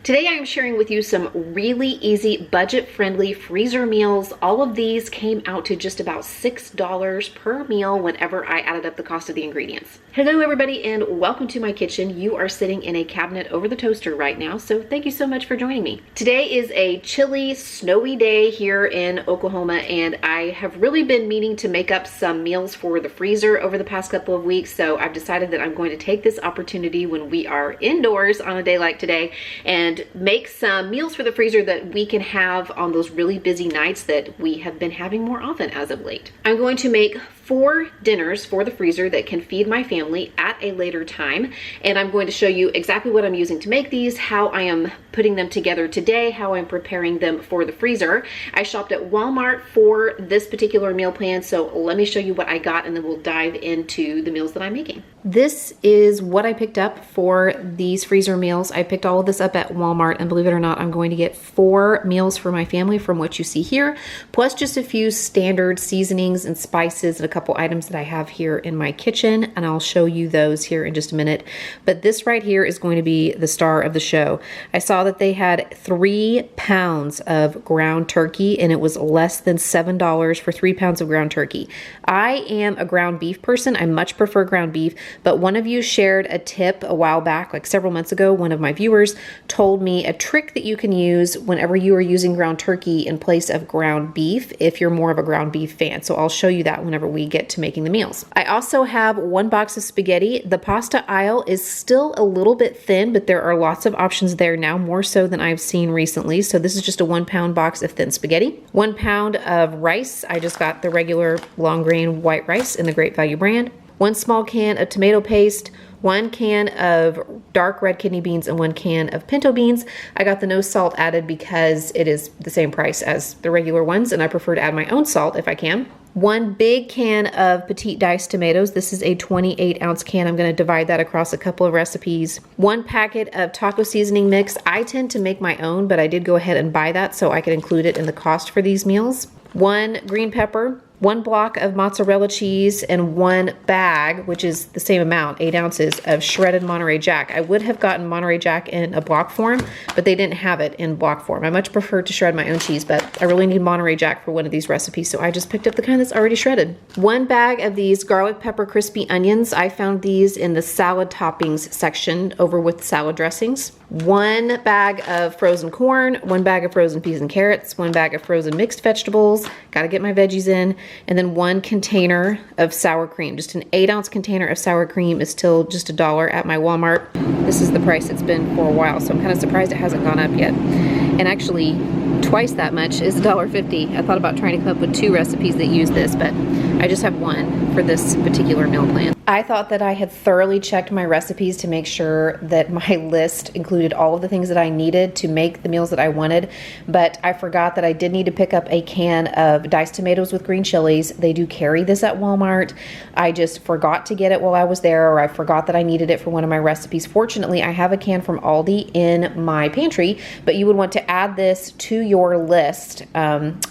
Today I am sharing with you some really easy, budget-friendly freezer meals. All of these came out to just about $6 per meal whenever I added up the cost of the ingredients. Hello everybody and welcome to my kitchen. You are sitting in a cabinet over the toaster right now, so thank you so much for joining me. Today is a chilly, snowy day here in Oklahoma, and I have really been meaning to make up some meals for the freezer over the past couple of weeks, so I've decided that I'm going to take this opportunity when we are indoors on a day like today and make some meals for the freezer that we can have on those really busy nights that we have been having more often as of late. I'm going to make 4 dinners for the freezer that can feed my family at a later time, and I'm going to show you exactly what I'm using to make these, how I am putting them together today, how I'm preparing them for the freezer. I shopped at Walmart for this particular meal plan, so let me show you what I got and then we'll dive into the meals that I'm making. This is what I picked up for these freezer meals. I picked all of this up at Walmart, and believe it or not, I'm going to get 4 meals for my family from what you see here, plus just a few standard seasonings and spices and a couple items that I have here in my kitchen, and I'll show you those here in just a minute. But this right here is going to be the star of the show. I saw that they had 3 pounds of ground turkey, and it was less than $7 for 3 pounds of ground turkey. I am a ground beef person. I much prefer ground beef, but one of you shared a tip a while back, like several months ago. One of my viewers told me a trick that you can use whenever you are using ground turkey in place of ground beef if you're more of a ground beef fan. So I'll show you that whenever we get to making the meals. I also have 1 box of spaghetti. The pasta aisle is still a little bit thin, but there are lots of options there now, more so than I've seen recently. So this is just a 1 pound box of thin spaghetti. 1 pound of rice. I just got the regular long grain white rice in the Great Value brand. 1 small can of tomato paste, 1 can of dark red kidney beans, and 1 can of pinto beans. I got the no salt added because it is the same price as the regular ones, and I prefer to add my own salt if I can. 1 big can of petite diced tomatoes. This is a 28-ounce can. I'm going to divide that across a couple of recipes. 1 packet of taco seasoning mix. I tend to make my own, but I did go ahead and buy that so I could include it in the cost for these meals. 1 green pepper, 1 block of mozzarella cheese, and 1 bag, which is the same amount, 8 ounces, of shredded Monterey Jack. I would have gotten Monterey Jack in a block form, but they didn't have it in block form. I much prefer to shred my own cheese, but I really need Monterey Jack for one of these recipes, so I just picked up the kind that's already shredded. 1 bag of these garlic pepper crispy onions. I found these in the salad toppings section over with salad dressings. 1 bag of frozen corn, 1 bag of frozen peas and carrots, 1 bag of frozen mixed vegetables. Gotta get my veggies in. And then 1 container of sour cream. Just an 8-ounce container of sour cream is still just $1 at my Walmart. This is the price it's been for a while, so I'm kind of surprised it hasn't gone up yet. And actually, twice that much is $1.50. I thought about trying to come up with 2 recipes that use this, but I just have 1 for this particular meal plan. I thought that I had thoroughly checked my recipes to make sure that my list included all of the things that I needed to make the meals that I wanted, but I forgot that I did need to pick up a can of diced tomatoes with green chilies. They do carry this at Walmart. I just forgot to get it while I was there, or I forgot that I needed it for one of my recipes. Fortunately, I have a can from Aldi in my pantry, but you would want to add this to your list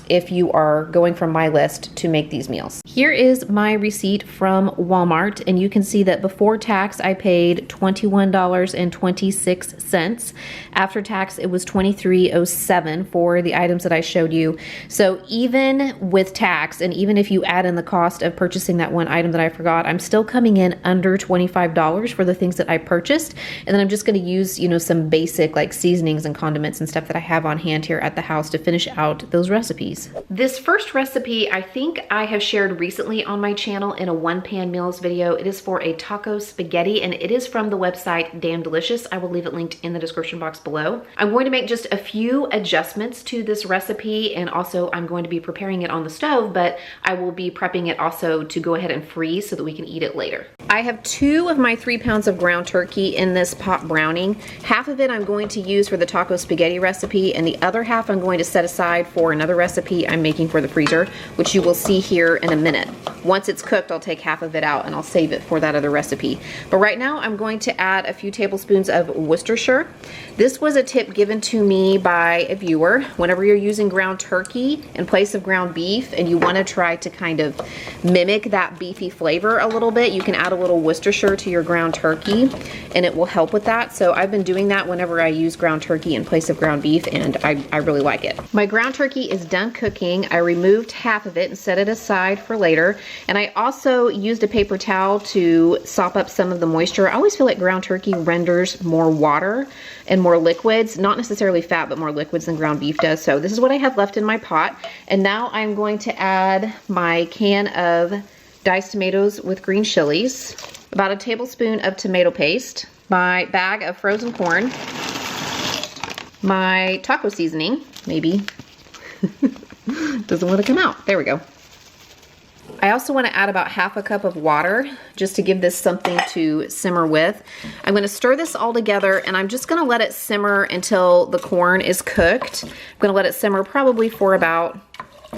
if you are going from my list to make these meals. Here is my receipt from Walmart, and you can see that before tax I paid $21.26. After tax it was $23.07 for the items that I showed you. So even with tax, and even if you add in the cost of purchasing that 1 item that I forgot, I'm still coming in under $25 for the things that I purchased. And then I'm just going to use, you know, some basic like seasonings and condiments and stuff that I have on hand here at the house to finish out those recipes. This first recipe I think I have shared recently on my channel in a 1-pan meals video. It is for a taco spaghetti, and it is from the website Damn Delicious. I will leave it linked in the description box below. I'm going to make just a few adjustments to this recipe, and also I'm going to be preparing it on the stove, but I will be prepping it also to go ahead and freeze so that we can eat it later. I have 2 of my 3 pounds of ground turkey in this pot browning. Half of it I'm going to use for the taco spaghetti recipe, and the other half I'm going to set aside for another recipe I'm making for the freezer, which you will see here in a minute. minute. Once it's cooked, I'll take half of it out and I'll save it for that other recipe. But right now I'm going to add a few tablespoons of Worcestershire. This was a tip given to me by a viewer. Whenever you're using ground turkey in place of ground beef and you want to try to kind of mimic that beefy flavor a little bit, you can add a little Worcestershire to your ground turkey and it will help with that. So I've been doing that whenever I use ground turkey in place of ground beef, and I really like it. My ground turkey is done cooking. I removed half of it and set it aside for later. And I also used a paper towel to sop up some of the moisture. I always feel like ground turkey renders more water and more liquids, not necessarily fat, but more liquids than ground beef does. So this is what I have left in my pot. And now I'm going to add my can of diced tomatoes with green chilies, about a tablespoon of tomato paste, my bag of frozen corn, my taco seasoning, maybe. Doesn't want to come out. There we go. I also want to add about half a cup of water just to give this something to simmer with. I'm going to stir this all together and I'm just going to let it simmer until the corn is cooked. I'm going to let it simmer probably for about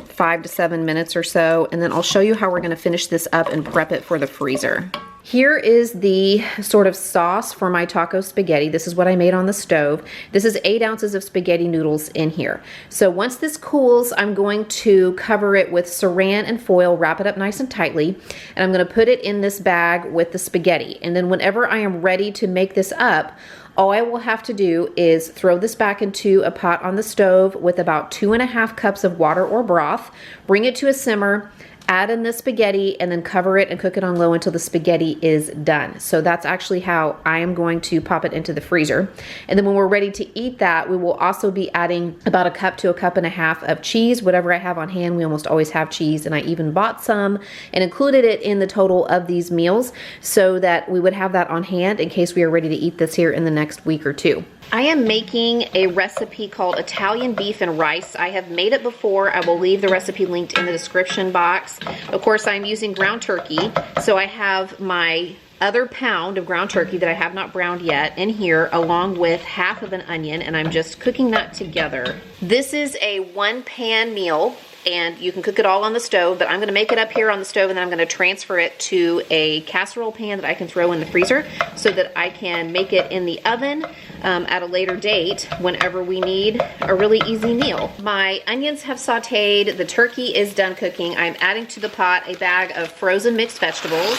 5 to 7 minutes or so, and then I'll show you how we're going to finish this up and prep it for the freezer. Here is the sort of sauce for my taco spaghetti. This is what I made on the stove. This is 8 ounces of spaghetti noodles in here. So once this cools, I'm going to cover it with saran and foil, wrap it up nice and tightly, and I'm going to put it in this bag with the spaghetti. And then whenever I am ready to make this up, all I will have to do is throw this back into a pot on the stove with about 2.5 cups of water or broth, bring it to a simmer, add in the spaghetti, and then cover it and cook it on low until the spaghetti is done. So that's actually how I am going to pop it into the freezer. And then when we're ready to eat that, we will also be adding about 1 cup to 1.5 cups of cheese, whatever I have on hand. We almost always have cheese, and I even bought some and included it in the total of these meals so that we would have that on hand in case we are ready to eat this here in the next week or two. I am making a recipe called Italian beef and rice. I have made it before. I will leave the recipe linked in the description box. Of course, I'm using ground turkey, so I have my other pound of ground turkey that I have not browned yet in here, along with half of an onion, and I'm just cooking that together. This is a 1-pan meal, and you can cook it all on the stove, but I'm going to make it up here on the stove, and then I'm going to transfer it to a casserole pan that I can throw in the freezer so that I can make it in the oven at a later date whenever we need a really easy meal. My onions have sauteed, the turkey is done cooking. I'm adding to the pot a bag of frozen mixed vegetables,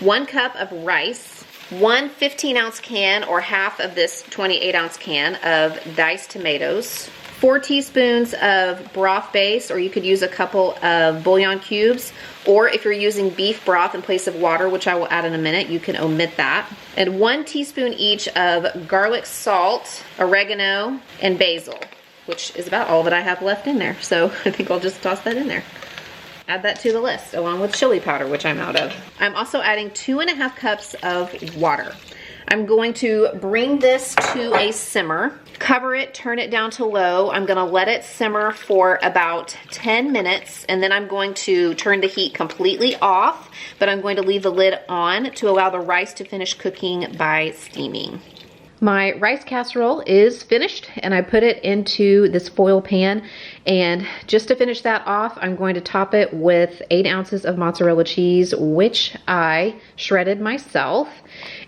1 cup of rice, 1 15-ounce can or half of this 28-ounce can of diced tomatoes, 4 teaspoons of broth base, or you could use a couple of bouillon cubes, or if you're using beef broth in place of water, which I will add in a minute, you can omit that. And 1 teaspoon each of garlic salt, oregano, and basil, which is about all that I have left in there. So I think I'll just toss that in there. Add that to the list, along with chili powder, which I'm out of. I'm also adding 2.5 cups of water. I'm going to bring this to a simmer, cover it, turn it down to low. I'm gonna let it simmer for about 10 minutes, and then I'm going to turn the heat completely off, but I'm going to leave the lid on to allow the rice to finish cooking by steaming. My rice casserole is finished, and I put it into this foil pan, and just to finish that off, I'm going to top it with 8 ounces of mozzarella cheese, which I shredded myself.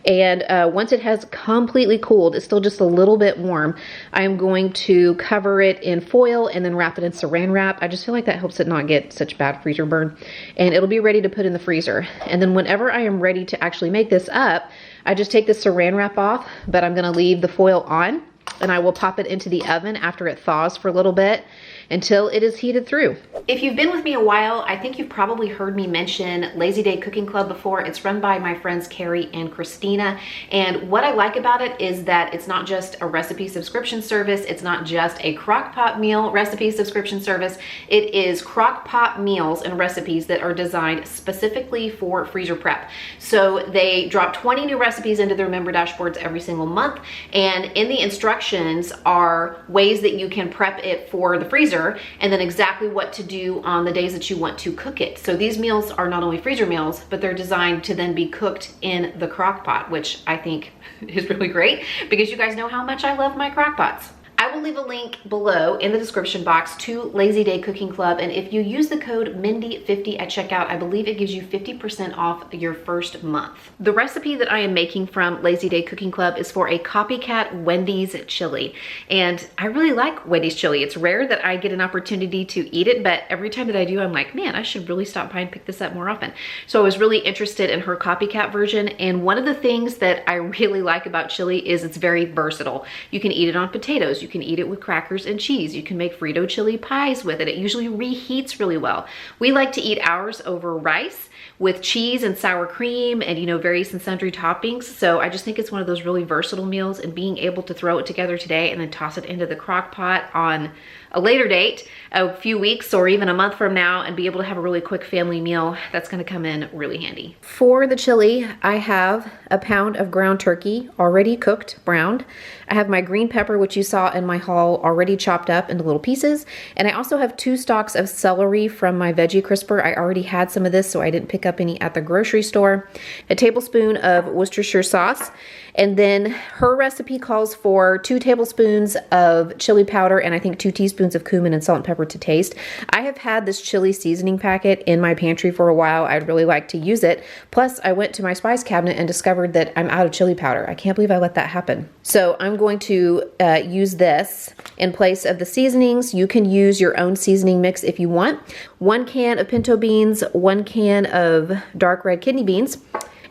And once it has completely cooled, it's still just a little bit warm, I'm going to cover it in foil and then wrap it in saran wrap. I just feel like that helps it not get such bad freezer burn, and it'll be ready to put in the freezer. And then whenever I am ready to actually make this up, I just take the saran wrap off, but I'm gonna leave the foil on, and I will pop it into the oven after it thaws for a little bit until it is heated through. If you've been with me a while, I think you've probably heard me mention Lazy Day Cooking Club before. It's run by my friends Carrie and Christina, and what I like about it is that it's not just a recipe subscription service, it's not just a crock pot meal recipe subscription service, it is crock pot meals and recipes that are designed specifically for freezer prep. So they drop 20 new recipes into their member dashboards every single month, and in the instructions are ways that you can prep it for the freezer, and then exactly what to do on the days that you want to cook it. So these meals are not only freezer meals, but they're designed to then be cooked in the crock pot, which I think is really great because you guys know how much I love my crock pots. I will leave a link below in the description box to Lazy Day Cooking Club, and if you use the code Mindy50 at checkout, I believe it gives you 50% off your first month. The recipe that I am making from Lazy Day Cooking Club is for a Copycat Wendy's chili, and I really like Wendy's chili. It's rare that I get an opportunity to eat it, but every time that I do, I'm like, man, I should really stop by and pick this up more often. So I was really interested in her Copycat version, and one of the things that I really like about chili is it's very versatile. You can eat it on potatoes, you can eat it with crackers and cheese, you can make Frito chili pies with it. It usually reheats really well. We like to eat ours over rice with cheese and sour cream and, you know, various and sundry toppings. So I just think it's one of those really versatile meals, and being able to throw it together today and then toss it into the crock pot on a later date, a few weeks or even a month from now, and be able to have a really quick family meal, that's gonna come in really handy. For the chili, I have a pound of ground turkey already cooked, browned. I have my green pepper, which you saw in my haul, already chopped up into little pieces. And I also have 2 stalks of celery from my veggie crisper. I already had some of this, so I didn't pick up any at the grocery store. A tablespoon of Worcestershire sauce. And then her recipe calls for 2 tablespoons of chili powder and I think 2 teaspoons of cumin and salt and pepper to taste. I have had this chili seasoning packet in my pantry for a while. I'd really like to use it. Plus, I went to my spice cabinet and discovered that I'm out of chili powder. I can't believe I let that happen. So I'm going to use this in place of the seasonings. You can use your own seasoning mix if you want. 1 can of pinto beans, 1 can of dark red kidney beans,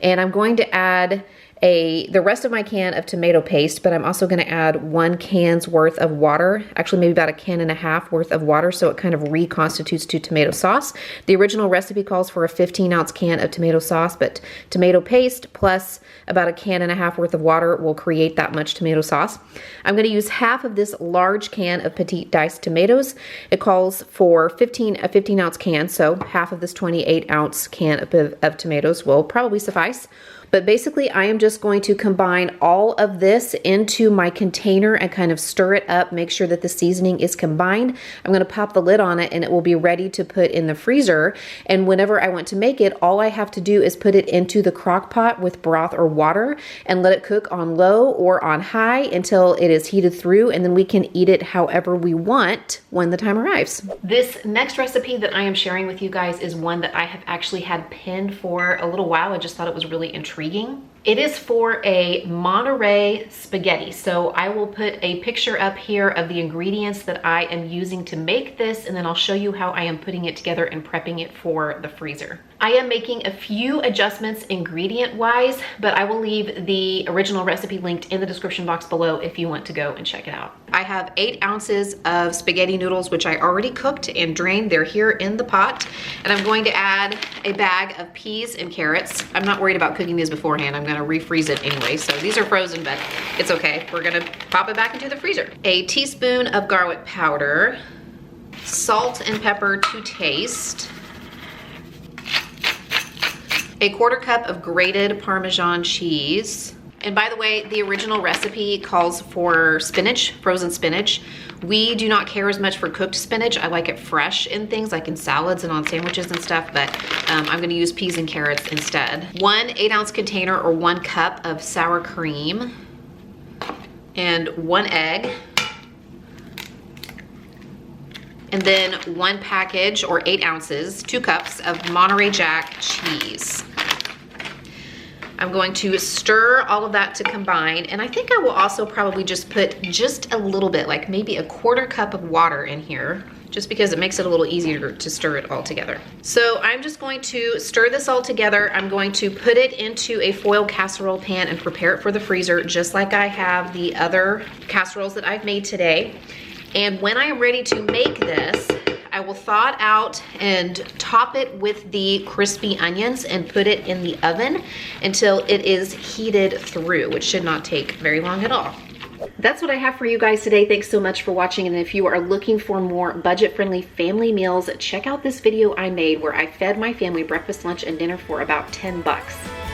and I'm going to add the rest of my can of tomato paste, but I'm also going to add 1 can's worth of water, actually maybe about 1.5 cans worth of water, so it kind of reconstitutes to tomato sauce. The original recipe calls for a 15-ounce can of tomato sauce, but tomato paste plus about 1.5 cans worth of water will create that much tomato sauce. I'm going to use half of this large can of petite diced tomatoes. It calls for a 15-ounce can, so half of this 28-ounce can of tomatoes will probably suffice. But basically, I am just going to combine all of this into my container and kind of stir it up, make sure that the seasoning is combined. I'm going to pop the lid on it and it will be ready to put in the freezer. And whenever I want to make it, all I have to do is put it into the crock pot with broth or water and let it cook on low or on high until it is heated through, and then we can eat it however we want when the time arrives. This next recipe that I am sharing with you guys is one that I have actually had pinned for a little while. I just thought it was really intriguing. It is for a Monterey Spaghetti. So I will put a picture up here of the ingredients that I am using to make this, and then I'll show you how I am putting it together and prepping it for the freezer. I am making a few adjustments ingredient-wise, but I will leave the original recipe linked in the description box below if you want to go and check it out. I have 8 ounces of spaghetti noodles, which I already cooked and drained. They're here in the pot. And I'm going to add a bag of peas and carrots. I'm not worried about cooking these beforehand. I'm gonna refreeze it anyway. So these are frozen, but it's okay. We're gonna pop it back into the freezer. A teaspoon of garlic powder, salt and pepper to taste, a 1/4 cup of grated Parmesan cheese. And by the way, the original recipe calls for spinach, frozen spinach. We do not care as much for cooked spinach. I like it fresh in things like in salads and on sandwiches and stuff, but I'm gonna use peas and carrots instead. 1 8-ounce container or 1 cup of sour cream and 1 egg. And then 1 package or 8 ounces, 2 cups of Monterey Jack cheese. I'm going to stir all of that to combine, and I think I will also probably just put just a little bit, like maybe a 1/4 cup of water in here, just because it makes it a little easier to stir it all together. So I'm just going to stir this all together. I'm going to put it into a foil casserole pan and prepare it for the freezer, just like I have the other casseroles that I've made today. And when I am ready to make this, I will thaw it out and top it with the crispy onions and put it in the oven until it is heated through, which should not take very long at all. That's what I have for you guys today. Thanks so much for watching. And if you are looking for more budget-friendly family meals, check out this video I made where I fed my family breakfast, lunch, and dinner for about $10.